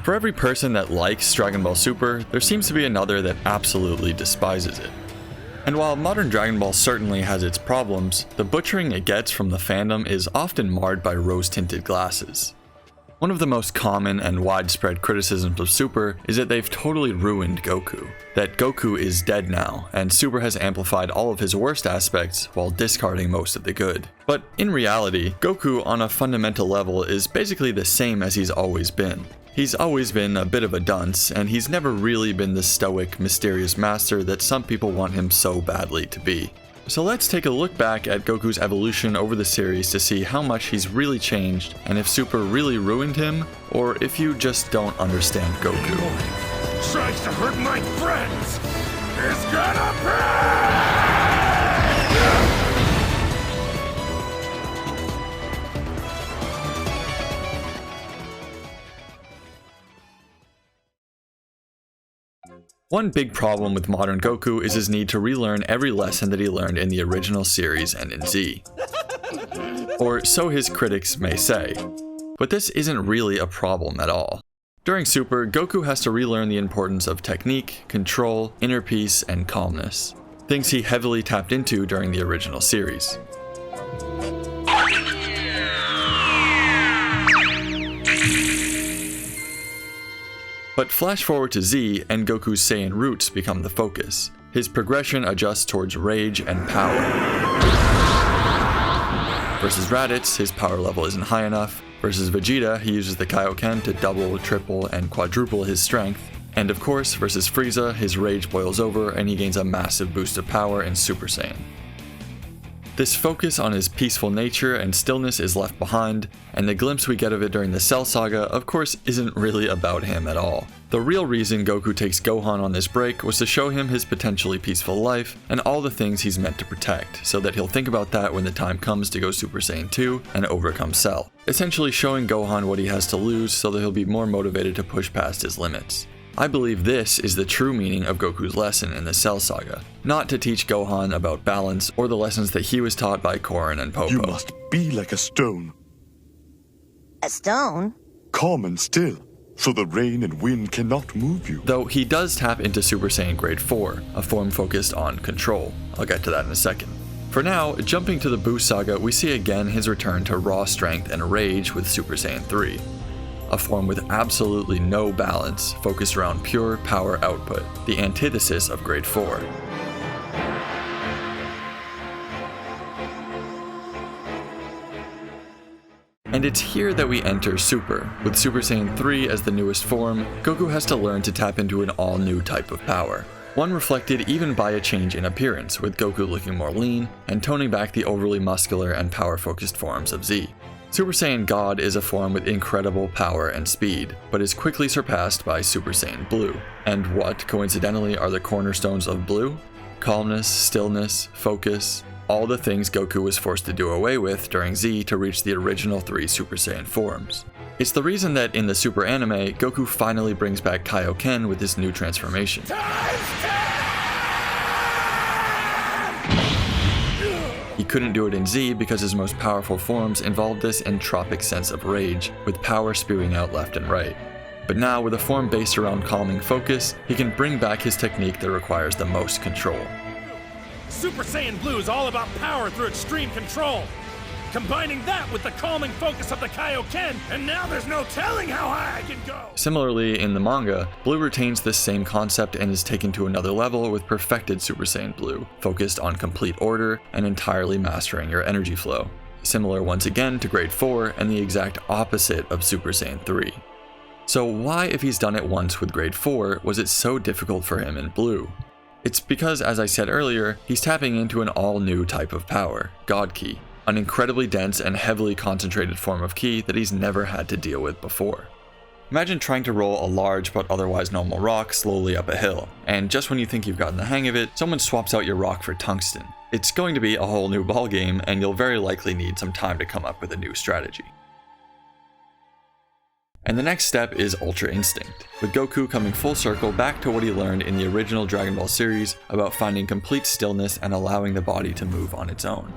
For every person that likes Dragon Ball Super, there seems to be another that absolutely despises it. And while modern Dragon Ball certainly has its problems, the butchering it gets from the fandom is often marred by rose-tinted glasses. One of the most common and widespread criticisms of Super is that they've totally ruined Goku. That Goku is dead now, and Super has amplified all of his worst aspects while discarding most of the good. But in reality, Goku on a fundamental level is basically the same as he's always been. He's always been a bit of a dunce, and he's never really been the stoic, mysterious master that some people want him so badly to be. So let's take a look back at Goku's evolution over the series to see how much he's really changed, and if Super really ruined him, or if you just don't understand Goku. Tries to hurt my friends! He's gonna pay! One big problem with modern Goku is his need to relearn every lesson that he learned in the original series and in Z. Or so his critics may say. But this isn't really a problem at all. During Super, Goku has to relearn the importance of technique, control, inner peace, and calmness. Things he heavily tapped into during the original series. But flash forward to Z, and Goku's Saiyan roots become the focus. His progression adjusts towards rage and power. Versus Raditz, his power level isn't high enough. Versus Vegeta, he uses the Kaioken to double, triple, and quadruple his strength. And of course, versus Frieza, his rage boils over and he gains a massive boost of power in Super Saiyan. This focus on his peaceful nature and stillness is left behind, and the glimpse we get of it during the Cell Saga, of course, isn't really about him at all. The real reason Goku takes Gohan on this break was to show him his potentially peaceful life and all the things he's meant to protect, so that he'll think about that when the time comes to go Super Saiyan 2 and overcome Cell. Essentially showing Gohan what he has to lose so that he'll be more motivated to push past his limits. I believe this is the true meaning of Goku's lesson in the Cell Saga, not to teach Gohan about balance or the lessons that he was taught by Korin and Popo. You must be like a stone. A stone? Calm and still, so the rain and wind cannot move you. Though he does tap into Super Saiyan Grade 4, a form focused on control. I'll get to that in a second. For now, jumping to the Buu Saga, we see again his return to raw strength and rage with Super Saiyan 3. A form with absolutely no balance, focused around pure power output, the antithesis of Grade 4. And it's here that we enter Super. With Super Saiyan 3 as the newest form, Goku has to learn to tap into an all-new type of power. One reflected even by a change in appearance, with Goku looking more lean and toning back the overly muscular and power-focused forms of Z. Super Saiyan God is a form with incredible power and speed, but is quickly surpassed by Super Saiyan Blue. And what, coincidentally, are the cornerstones of Blue? Calmness, stillness, focus, all the things Goku was forced to do away with during Z to reach the original 3 Super Saiyan forms. It's the reason that in the Super anime, Goku finally brings back Kaioken with this new transformation. He couldn't do it in Z because his most powerful forms involved this entropic sense of rage, with power spewing out left and right. But now, with a form based around calming focus, he can bring back his technique that requires the most control. Super Saiyan Blue is all about power through extreme control. Combining that with the calming focus of the Kaioken, and now there's no telling how high I can go! Similarly, in the manga, Blue retains this same concept and is taken to another level with perfected Super Saiyan Blue, focused on complete order and entirely mastering your energy flow. Similar once again to Grade 4 and the exact opposite of Super Saiyan 3. So why, if he's done it once with Grade 4, was it so difficult for him in Blue? It's because, as I said earlier, he's tapping into an all-new type of power, God Ki. An incredibly dense and heavily concentrated form of ki that he's never had to deal with before. Imagine trying to roll a large but otherwise normal rock slowly up a hill, and just when you think you've gotten the hang of it, someone swaps out your rock for tungsten. It's going to be a whole new ballgame, and you'll very likely need some time to come up with a new strategy. And the next step is Ultra Instinct, with Goku coming full circle back to what he learned in the original Dragon Ball series about finding complete stillness and allowing the body to move on its own.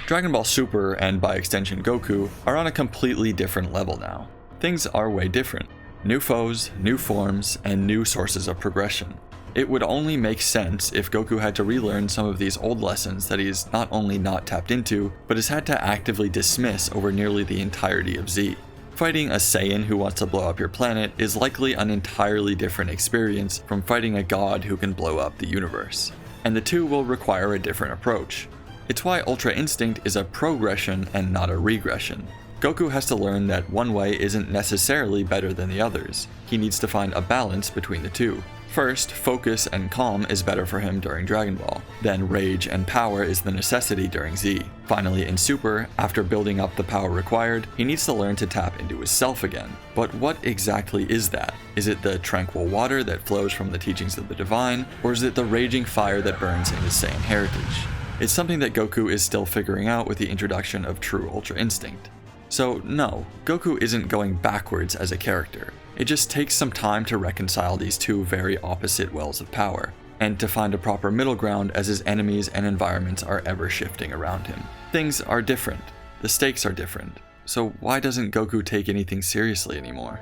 Dragon Ball Super, and by extension Goku, are on a completely different level now. Things are way different. New foes, new forms, and new sources of progression. It would only make sense if Goku had to relearn some of these old lessons that he's not only not tapped into, but has had to actively dismiss over nearly the entirety of Z. Fighting a Saiyan who wants to blow up your planet is likely an entirely different experience from fighting a god who can blow up the universe. And the two will require a different approach. It's why Ultra Instinct is a progression and not a regression. Goku has to learn that one way isn't necessarily better than the others. He needs to find a balance between the two. First, focus and calm is better for him during Dragon Ball. Then rage and power is the necessity during Z. Finally, in Super, after building up the power required, he needs to learn to tap into his self again. But what exactly is that? Is it the tranquil water that flows from the teachings of the divine, or is it the raging fire that burns in his Saiyan heritage? It's something that Goku is still figuring out with the introduction of true Ultra Instinct. So no, Goku isn't going backwards as a character. It just takes some time to reconcile these two very opposite wells of power, and to find a proper middle ground as his enemies and environments are ever shifting around him. Things are different. The stakes are different. So why doesn't Goku take anything seriously anymore?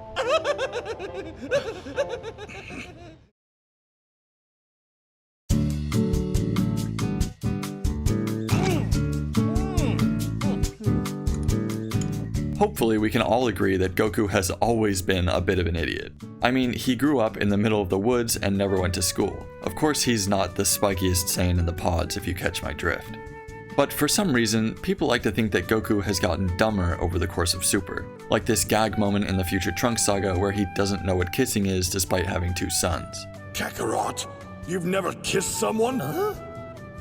Hopefully we can all agree that Goku has always been a bit of an idiot. I mean, he grew up in the middle of the woods and never went to school. Of course he's not the spikiest Saiyan in the pods, if you catch my drift. But for some reason, people like to think that Goku has gotten dumber over the course of Super. Like this gag moment in the Future Trunks saga where he doesn't know what kissing is despite having 2 sons. Kakarot, you've never kissed someone? Huh?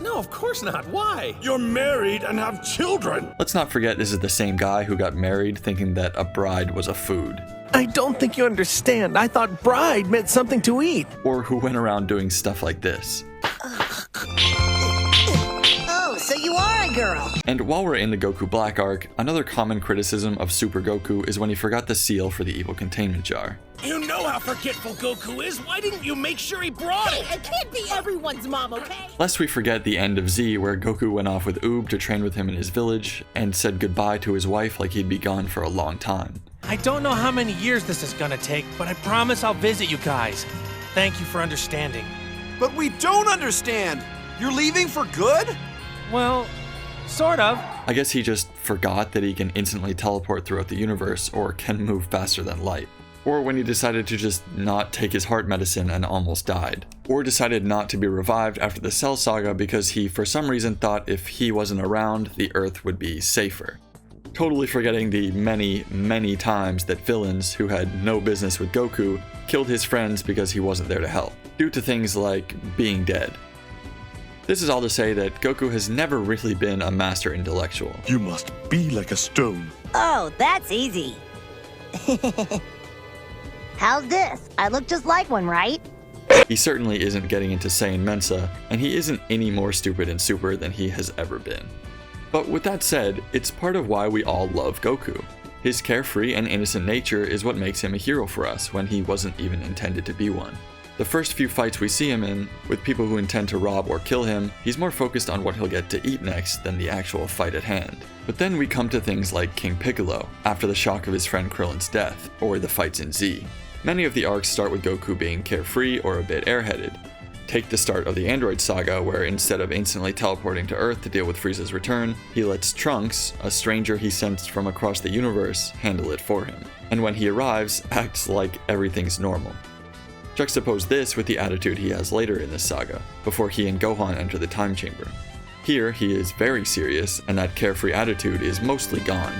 No, of course not. Why? You're married and have children. Let's not forget this is the same guy who got married thinking that a bride was a food. I don't think you understand. I thought bride meant something to eat. Or who went around doing stuff like this. Oh, so you are a girl. And while we're in the Goku Black arc, another common criticism of Super Goku is when he forgot the seal for the evil containment jar. You know how forgetful Goku is. Why didn't you make sure he brought it? It can't be everyone's mom, okay? Lest we forget the end of Z, where Goku went off with Oob to train with him in his village, and said goodbye to his wife like he'd be gone for a long time. I don't know how many years this is gonna take, but I promise I'll visit you guys. Thank you for understanding. But we don't understand! You're leaving for good? Well, sort of. I guess he just forgot that he can instantly teleport throughout the universe or can move faster than light. Or when he decided to just not take his heart medicine and almost died. Or decided not to be revived after the Cell Saga because he for some reason thought if he wasn't around, the Earth would be safer. Totally forgetting the many, many times that villains who had no business with Goku killed his friends because he wasn't there to help, due to things like being dead. This is all to say that Goku has never really been a master intellectual. You must be like a stone. Oh, that's easy. How's this? I look just like one, right? He certainly isn't getting into Saiyan Mensa, and he isn't any more stupid in Super than he has ever been. But with that said, it's part of why we all love Goku. His carefree and innocent nature is what makes him a hero for us when he wasn't even intended to be one. The first few fights we see him in, with people who intend to rob or kill him, he's more focused on what he'll get to eat next than the actual fight at hand. But then we come to things like King Piccolo, after the shock of his friend Krillin's death, or the fights in Z. Many of the arcs start with Goku being carefree or a bit airheaded. Take the start of the Android Saga, where instead of instantly teleporting to Earth to deal with Frieza's return, he lets Trunks, a stranger he sensed from across the universe, handle it for him. And when he arrives, acts like everything's normal. Juxtapose this with the attitude he has later in this saga, before he and Gohan enter the time chamber. Here, he is very serious, and that carefree attitude is mostly gone.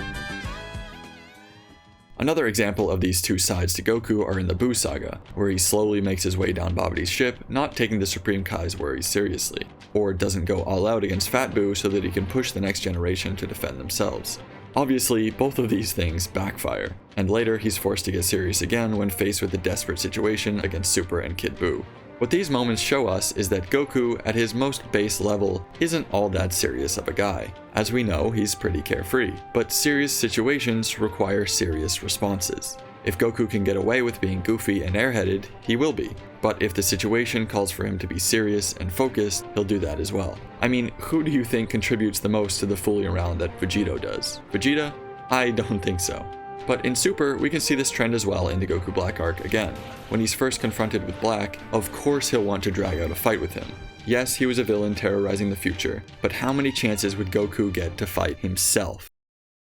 Another example of these two sides to Goku are in the Buu saga, where he slowly makes his way down Babidi's ship, not taking the Supreme Kai's worries seriously, or doesn't go all out against Fat Buu so that he can push the next generation to defend themselves. Obviously, both of these things backfire, and later he's forced to get serious again when faced with a desperate situation against Super and Kid Buu. What these moments show us is that Goku, at his most base level, isn't all that serious of a guy. As we know, he's pretty carefree, but serious situations require serious responses. If Goku can get away with being goofy and airheaded, he will be. But if the situation calls for him to be serious and focused, he'll do that as well. I mean, who do you think contributes the most to the fooling around that Vegito does? Vegeta? I don't think so. But in Super, we can see this trend as well in the Goku Black arc again. When he's first confronted with Black, of course he'll want to drag out a fight with him. Yes, he was a villain terrorizing the future, but how many chances would Goku get to fight himself?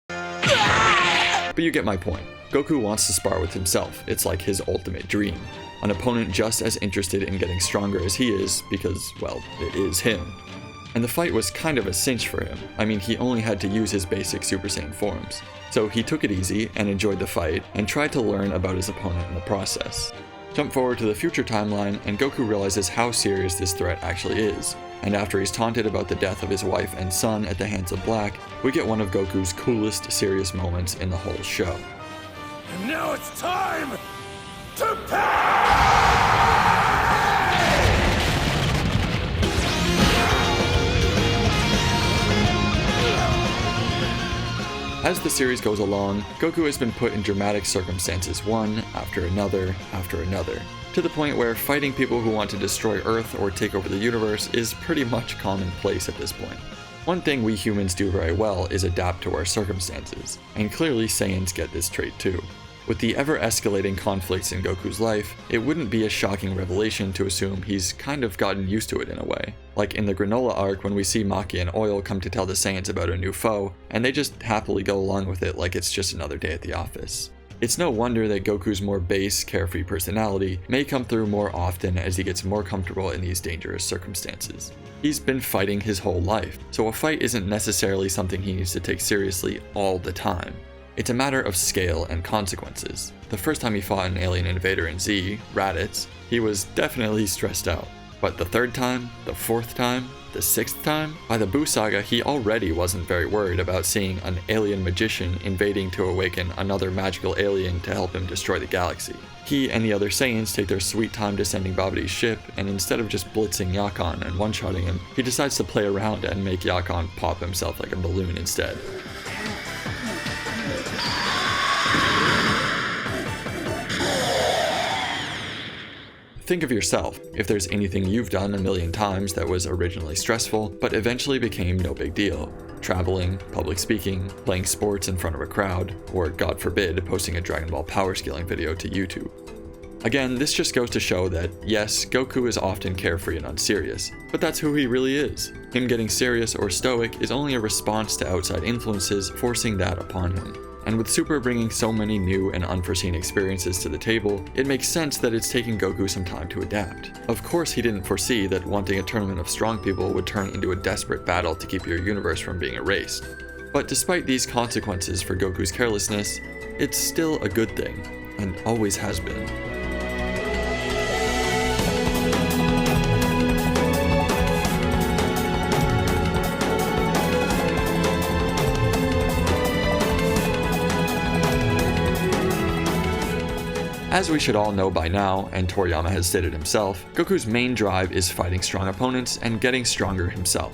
But you get my point. Goku wants to spar with himself. It's like his ultimate dream. An opponent just as interested in getting stronger as he is, because, well, it is him. And the fight was kind of a cinch for him. I mean, he only had to use his basic Super Saiyan forms. So he took it easy and enjoyed the fight, and tried to learn about his opponent in the process. Jump forward to the future timeline, and Goku realizes how serious this threat actually is. And after he's taunted about the death of his wife and son at the hands of Black, we get one of Goku's coolest serious moments in the whole show. And now it's time to pay! As the series goes along, Goku has been put in dramatic circumstances one after another, to the point where fighting people who want to destroy Earth or take over the universe is pretty much commonplace at this point. One thing we humans do very well is adapt to our circumstances, and clearly Saiyans get this trait too. With the ever-escalating conflicts in Goku's life, it wouldn't be a shocking revelation to assume he's kind of gotten used to it in a way. Like in the Granola arc when we see Maki and Oil come to tell the Saiyans about a new foe, and they just happily go along with it like it's just another day at the office. It's no wonder that Goku's more base, carefree personality may come through more often as he gets more comfortable in these dangerous circumstances. He's been fighting his whole life, so a fight isn't necessarily something he needs to take seriously all the time. It's a matter of scale and consequences. The first time he fought an alien invader in Z, Raditz, he was definitely stressed out. But the third time, the fourth time, the sixth time, by the Buu saga he already wasn't very worried about seeing an alien magician invading to awaken another magical alien to help him destroy the galaxy. He and the other Saiyans take their sweet time descending Babidi's ship, and instead of just blitzing Yakon and one-shotting him, he decides to play around and make Yakon pop himself like a balloon instead. Think of yourself, if there's anything you've done a million times that was originally stressful, but eventually became no big deal. Traveling, public speaking, playing sports in front of a crowd, or God forbid, posting a Dragon Ball power scaling video to YouTube. Again, this just goes to show that, yes, Goku is often carefree and unserious, but that's who he really is. Him getting serious or stoic is only a response to outside influences forcing that upon him. And with Super bringing so many new and unforeseen experiences to the table, it makes sense that it's taking Goku some time to adapt. Of course he didn't foresee that wanting a tournament of strong people would turn into a desperate battle to keep your universe from being erased. But despite these consequences for Goku's carelessness, it's still a good thing, and always has been. As we should all know by now, and Toriyama has stated himself, Goku's main drive is fighting strong opponents and getting stronger himself.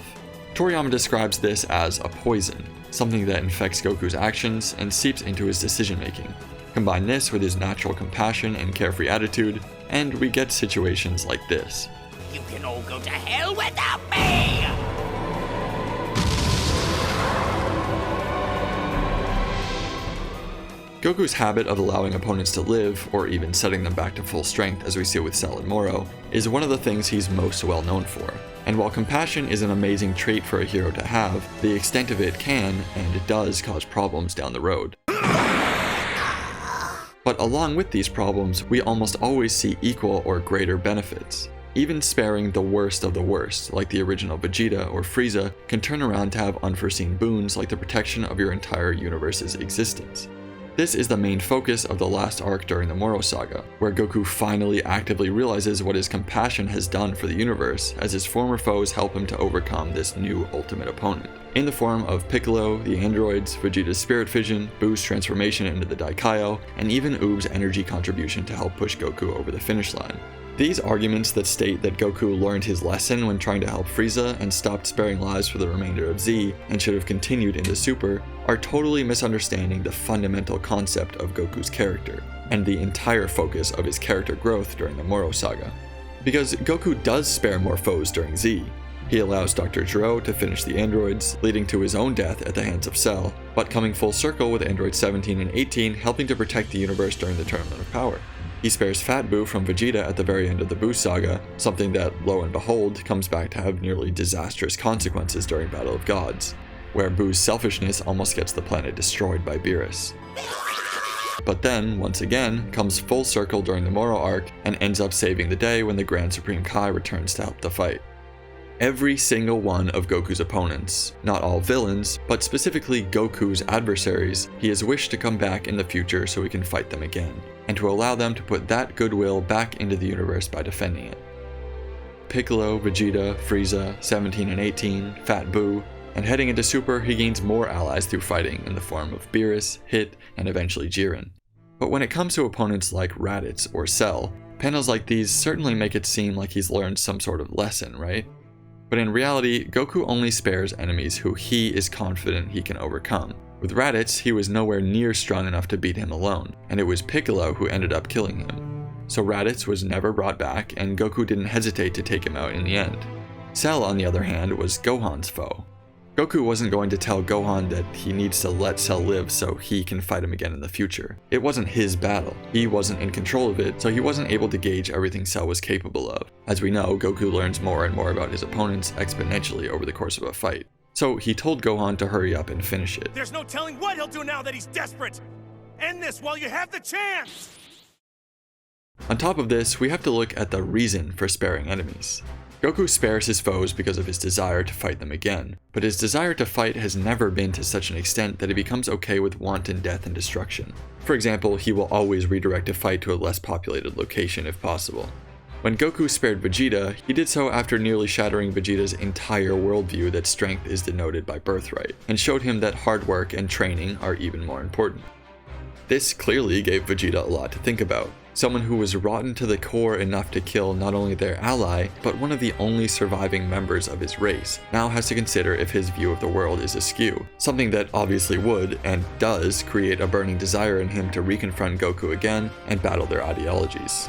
Toriyama describes this as a poison, something that infects Goku's actions and seeps into his decision-making. Combine this with his natural compassion and carefree attitude, and we get situations like this. You can all go to hell without me! Goku's habit of allowing opponents to live, or even setting them back to full strength as we see with Cell and Moro, is one of the things he's most well known for. And while compassion is an amazing trait for a hero to have, the extent of it can, and it does, cause problems down the road. But along with these problems, we almost always see equal or greater benefits. Even sparing the worst of the worst, like the original Vegeta or Frieza, can turn around to have unforeseen boons like the protection of your entire universe's existence. This is the main focus of the last arc during the Moro saga, where Goku finally actively realizes what his compassion has done for the universe as his former foes help him to overcome this new ultimate opponent. In the form of Piccolo, the androids, Vegeta's spirit fission, Buu's transformation into the Daikaio, and even Oob's energy contribution to help push Goku over the finish line. These arguments that state that Goku learned his lesson when trying to help Frieza and stopped sparing lives for the remainder of Z and should have continued into Super are totally misunderstanding the fundamental concept of Goku's character. and the entire focus of his character growth during the Moro saga. Because Goku does spare more foes during Z. He allows Dr. Gero to finish the androids, leading to his own death at the hands of Cell, but coming full circle with androids 17 and 18 helping to protect the universe during the Tournament of Power. He spares Fat Buu from Vegeta at the very end of the Buu saga, something that, lo and behold, comes back to have nearly disastrous consequences during Battle of Gods, where Buu's selfishness almost gets the planet destroyed by Beerus. But then, once again, comes full circle during the Moro arc and ends up saving the day when the Grand Supreme Kai returns to help the fight. Every single one of Goku's opponents, not all villains, but specifically Goku's adversaries, he has wished to come back in the future so he can fight them again, and to allow them to put that goodwill back into the universe by defending it. Piccolo, Vegeta, Frieza, 17 and 18, Fat Buu, and heading into Super, he gains more allies through fighting in the form of Beerus, Hit, and eventually Jiren. But when it comes to opponents like Raditz or Cell, panels like these certainly make it seem like he's learned some sort of lesson, right? But in reality, Goku only spares enemies who he is confident he can overcome. With Raditz, he was nowhere near strong enough to beat him alone, and it was Piccolo who ended up killing him. So Raditz was never brought back, and Goku didn't hesitate to take him out in the end. Cell, on the other hand, was Gohan's foe. Goku wasn't going to tell Gohan that he needs to let Cell live so he can fight him again in the future. It wasn't his battle. He wasn't in control of it, so he wasn't able to gauge everything Cell was capable of. As we know, Goku learns more and more about his opponents exponentially over the course of a fight. So he told Gohan to hurry up and finish it. There's no telling what he'll do now that he's desperate! End this while you have the chance! On top of this, we have to look at the reason for sparing enemies. Goku spares his foes because of his desire to fight them again, but his desire to fight has never been to such an extent that he becomes okay with wanton death and destruction. For example, he will always redirect a fight to a less populated location if possible. When Goku spared Vegeta, he did so after nearly shattering Vegeta's entire worldview that strength is denoted by birthright, and showed him that hard work and training are even more important. This clearly gave Vegeta a lot to think about. Someone who was rotten to the core enough to kill not only their ally, but one of the only surviving members of his race, now has to consider if his view of the world is askew, something that obviously would, and does, create a burning desire in him to reconfront Goku again and battle their ideologies.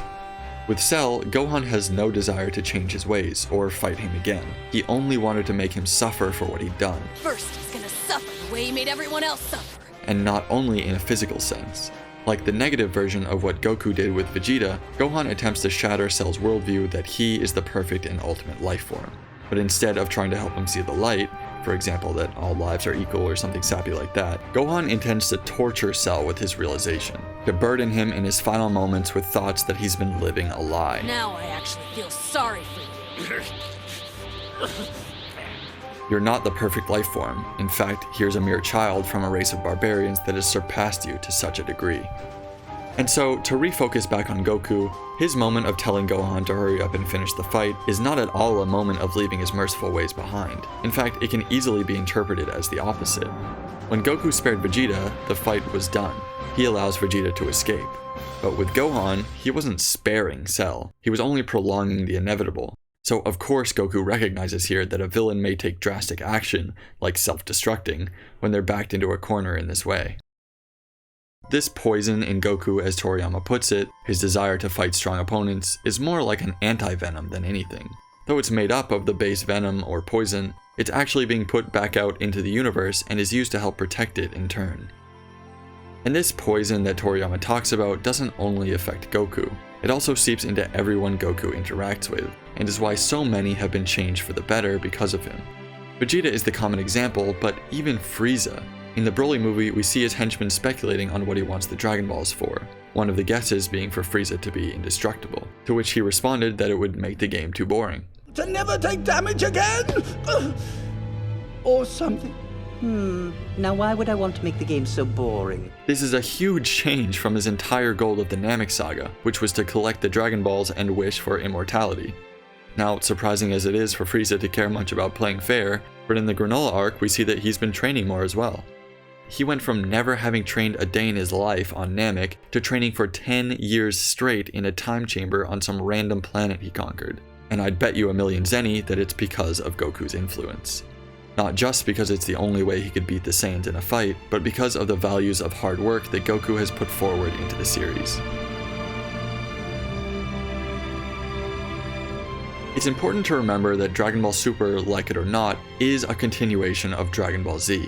With Cell, Gohan has no desire to change his ways or fight him again. He only wanted to make him suffer for what he'd done. First, he's gonna suffer the way he made everyone else suffer. And not only in a physical sense. Like the negative version of what Goku did with Vegeta, Gohan attempts to shatter Cell's worldview that he is the perfect and ultimate life form. But instead of trying to help him see the light, for example that all lives are equal or something sappy like that, Gohan intends to torture Cell with his realization, to burden him in his final moments with thoughts that he's been living a lie. Now I actually feel sorry for you. You're not the perfect life form. In fact, here's a mere child from a race of barbarians that has surpassed you to such a degree. And so, to refocus back on Goku, his moment of telling Gohan to hurry up and finish the fight is not at all a moment of leaving his merciful ways behind. In fact, it can easily be interpreted as the opposite. When Goku spared Vegeta, the fight was done. He allows Vegeta to escape. But with Gohan, he wasn't sparing Cell. He was only prolonging the inevitable. So of course Goku recognizes here that a villain may take drastic action, like self-destructing, when they're backed into a corner in this way. This poison in Goku, as Toriyama puts it, his desire to fight strong opponents, is more like an anti-venom than anything. Though it's made up of the base venom or poison, it's actually being put back out into the universe and is used to help protect it in turn. And this poison that Toriyama talks about doesn't only affect Goku. It also seeps into everyone Goku interacts with, and is why so many have been changed for the better because of him. Vegeta is the common example, but even Frieza. In the Broly movie, we see his henchmen speculating on what he wants the Dragon Balls for, one of the guesses being for Frieza to be indestructible, to which he responded that it would make the game too boring. To never take damage again? Or something. Now why would I want to make the game so boring? This is a huge change from his entire goal of the Namek saga, which was to collect the Dragon Balls and wish for immortality. Now, surprising as it is for Frieza to care much about playing fair, but in the Granola arc we see that he's been training more as well. He went from never having trained a day in his life on Namek to training for 10 years straight in a time chamber on some random planet he conquered. And I'd bet you a million zeni that it's because of Goku's influence. not just because it's the only way he could beat the Saiyans in a fight, but because of the values of hard work that Goku has put forward into the series. It's important to remember that Dragon Ball Super, like it or not, is a continuation of Dragon Ball Z.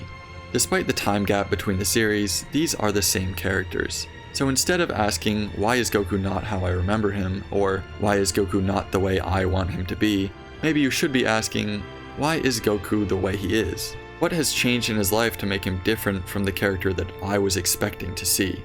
Despite the time gap between the series, these are the same characters. So instead of asking, why is Goku not how I remember him, or why is Goku not the way I want him to be, maybe you should be asking, why is Goku the way he is? What has changed in his life to make him different from the character that I was expecting to see?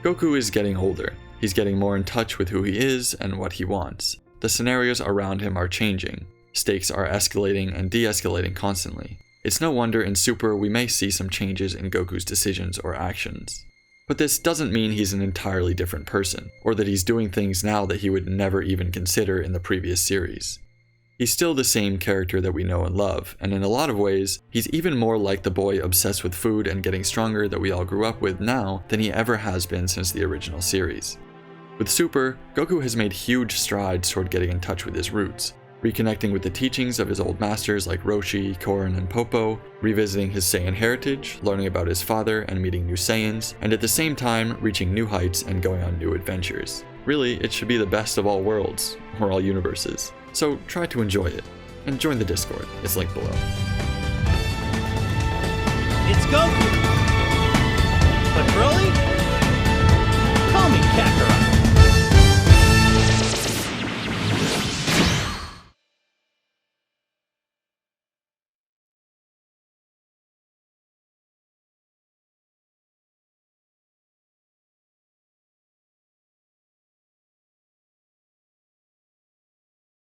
Goku is getting older. He's getting more in touch with who he is and what he wants. The scenarios around him are changing. Stakes are escalating and de-escalating constantly. It's no wonder in Super we may see some changes in Goku's decisions or actions. But this doesn't mean he's an entirely different person, or that he's doing things now that he would never even consider in the previous series. He's still the same character that we know and love, and in a lot of ways, he's even more like the boy obsessed with food and getting stronger that we all grew up with now than he ever has been since the original series. With Super, Goku has made huge strides toward getting in touch with his roots, reconnecting with the teachings of his old masters like Roshi, Korin, and Popo, revisiting his Saiyan heritage, learning about his father and meeting new Saiyans, and at the same time reaching new heights and going on new adventures. Really, it should be the best of all worlds, or all universes. So try to enjoy it, and join the Discord, it's linked below. It's Goku! But Broly?